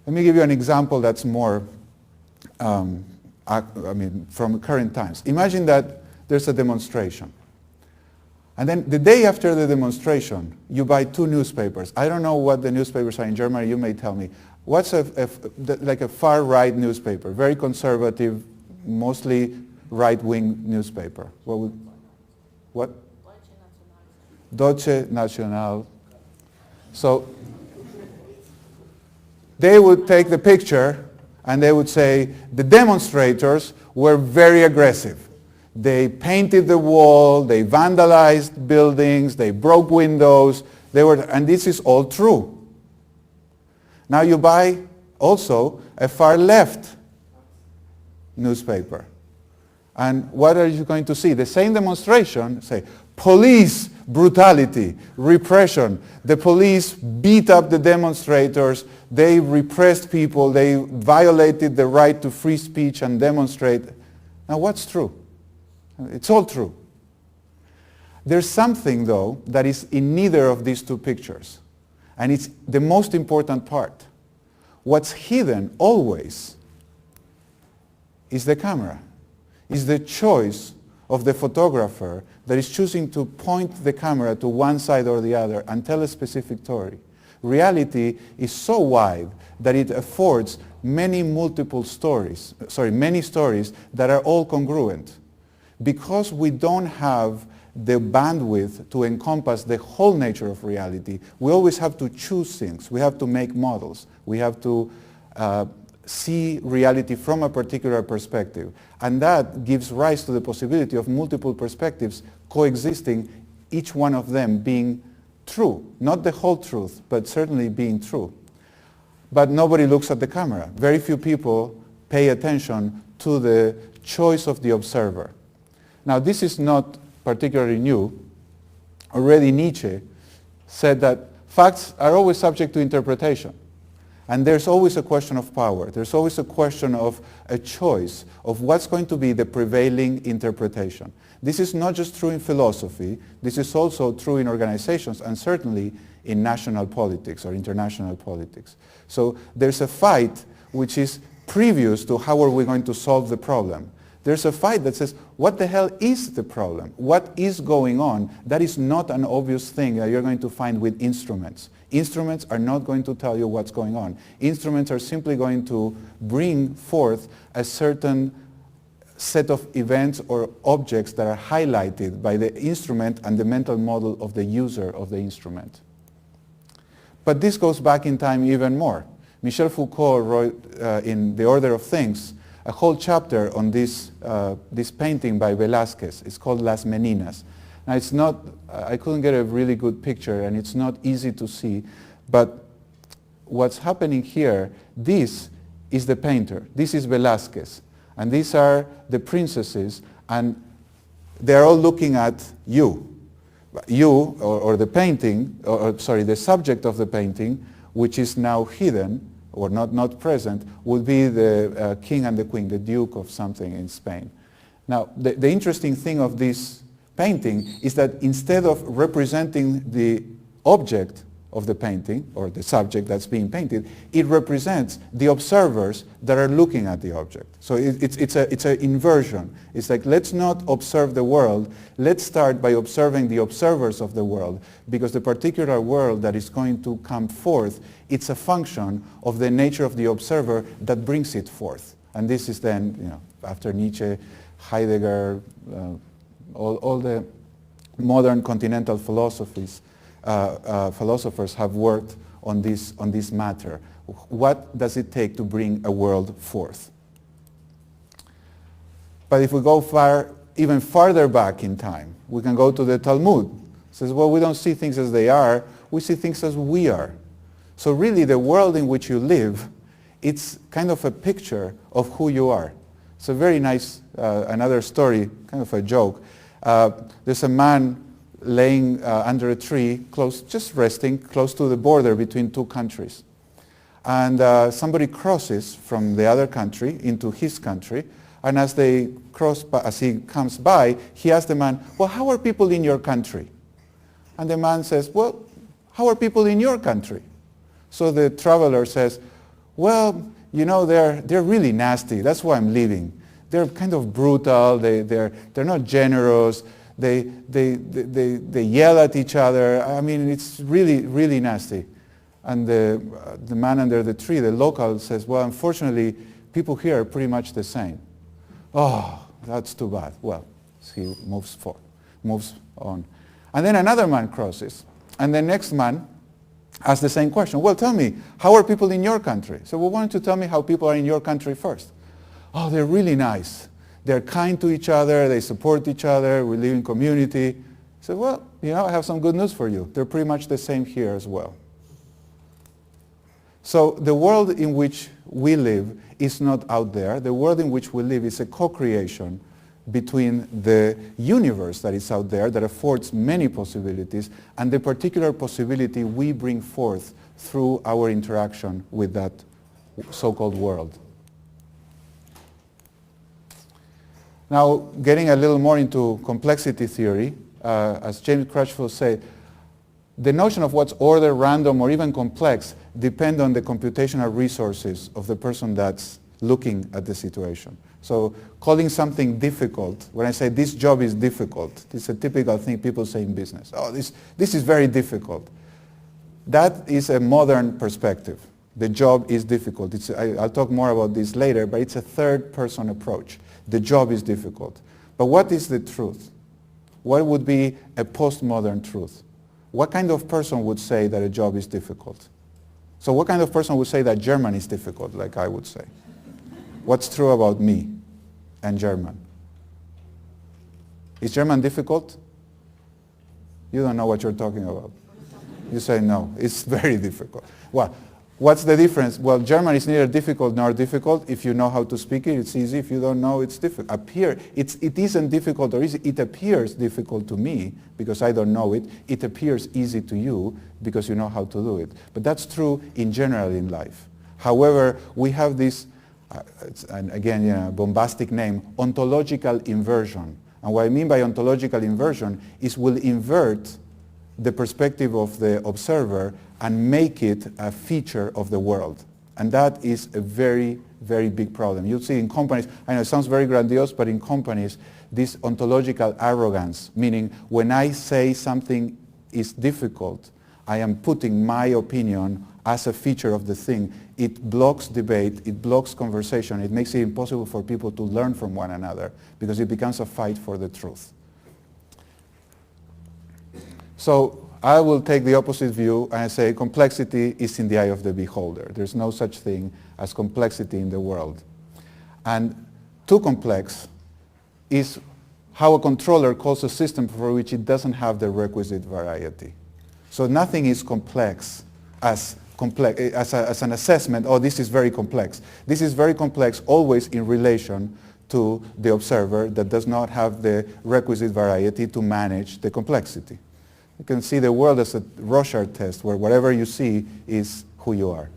Let me give you an example that's more, from current times. Imagine that there's a demonstration. And then the day after the demonstration, you buy 2 newspapers. I don't know what the newspapers are in Germany. You may tell me. What's like a far-right newspaper, very conservative, mostly right-wing newspaper? What? Deutsche National. So they would take the picture and they would say the demonstrators were very aggressive. They painted the wall, they vandalized buildings, they broke windows, and this is all true. Now you buy also a far left newspaper. And what are you going to see? The same demonstration, say, police brutality, repression. The police beat up the demonstrators, they repressed people, they violated the right to free speech and demonstrate. Now what's true? It's all true. There's something, though, that is in neither of these 2 pictures. And it's the most important part. What's hidden always is the camera, is the choice of the photographer that is choosing to point the camera to one side or the other and tell a specific story. Reality is so wide that it affords many stories that are all congruent. Because we don't have the bandwidth to encompass the whole nature of reality, we always have to choose things. We have to make models. We have to see reality from a particular perspective. And that gives rise to the possibility of multiple perspectives coexisting, each one of them being true. Not the whole truth, but certainly being true. But nobody looks at the camera. Very few people pay attention to the choice of the observer. Now, this is not particularly new. Already Nietzsche said that facts are always subject to interpretation. And there's always a question of power. There's always a question of a choice of what's going to be the prevailing interpretation. This is not just true in philosophy. This is also true in organizations and certainly in national politics or international politics. So there's a fight which is previous to how are we going to solve the problem. There's a fight that says, what the hell is the problem? What is going on? That is not an obvious thing that you're going to find with instruments. Instruments are not going to tell you what's going on. Instruments are simply going to bring forth a certain set of events or objects that are highlighted by the instrument and the mental model of the user of the instrument. But this goes back in time even more. Michel Foucault wrote in The Order of Things a whole chapter on this painting by Velázquez. It's called Las Meninas. Now it's not, I couldn't get a really good picture and it's not easy to see, but what's happening here, this is the painter, this is Velázquez, and these are the princesses, and they're all looking at you. You, or the painting, the subject of the painting, which is now hidden, or not present, would be the king and the queen, the duke of something in Spain. Now, the interesting thing of this painting is that instead of representing the object of the painting, or the subject that's being painted, it represents the observers that are looking at the object. So it's an inversion. It's like, let's not observe the world, let's start by observing the observers of the world, because the particular world that is going to come forth, it's a function of the nature of the observer that brings it forth. And this is then, after Nietzsche, Heidegger, all the modern continental philosophers have worked on this matter. What does it take to bring a world forth? But if we go even farther back in time, we can go to the Talmud. It says, well, we don't see things as they are, we see things as we are. So really the world in which you live, it's kind of a picture of who you are. It's a very nice, another story, kind of a joke. There's a man laying under a tree, just resting, close to the border between 2 countries. And somebody crosses from the other country into his country, and as he comes by, he asks the man, well, how are people in your country? And the man says, well, how are people in your country? So the traveler says, Well, you know, they're really nasty. That's why I'm leaving. They're kind of brutal. They're not generous. They yell at each other. I mean, it's really, really nasty. And the man under the tree, the local, says, well, unfortunately, people here are pretty much the same. Oh, that's too bad. Well, he moves on. And then another man crosses. And the next man asks the same question. Well, tell me, how are people in your country? So we want you to tell me how people are in your country first. Oh, they're really nice. They're kind to each other. They support each other. We live in community. So, well, you know, I have some good news for you. They're pretty much the same here as well. So the world in which we live is not out there. The world in which we live is a co-creation between the universe that is out there that affords many possibilities and the particular possibility we bring forth through our interaction with that so-called world. Now, getting a little more into complexity theory, as James Crutchfield said, the notion of what's ordered, random, or even complex depend on the computational resources of the person that's looking at the situation. So calling something difficult, when I say this job is difficult, it's a typical thing people say in business. Oh, this is very difficult. That is a modern perspective. The job is difficult. I'll talk more about this later, but it's a third-person approach. The job is difficult. But what is the truth? What would be a postmodern truth? What kind of person would say that a job is difficult? So what kind of person would say that German is difficult, like I would say? What's true about me and German? Is German difficult? You don't know what you're talking about. You say no, it's very difficult. Well, what's the difference? Well, German is neither difficult nor difficult. If you know how to speak it, it's easy. If you don't know, it's difficult. It isn't difficult or easy. It appears difficult to me because I don't know it. It appears easy to you because you know how to do it. But that's true in general in life. However, we have this, and again, you know, bombastic name, ontological inversion. And what I mean by ontological inversion is we'll invert the perspective of the observer and make it a feature of the world. And that is a very, very big problem. You'll see in companies, I know it sounds very grandiose, but in companies, this ontological arrogance, meaning when I say something is difficult, I am putting my opinion as a feature of the thing. It blocks debate, it blocks conversation, it makes it impossible for people to learn from one another because it becomes a fight for the truth. So I will take the opposite view and say complexity is in the eye of the beholder. There's no such thing as complexity in the world. And too complex is how a controller calls a system for which it doesn't have the requisite variety. So nothing is complex as an assessment, oh, this is very complex. This is very complex always in relation to the observer that does not have the requisite variety to manage the complexity. You can see the world as a Rorschach test where whatever you see is who you are.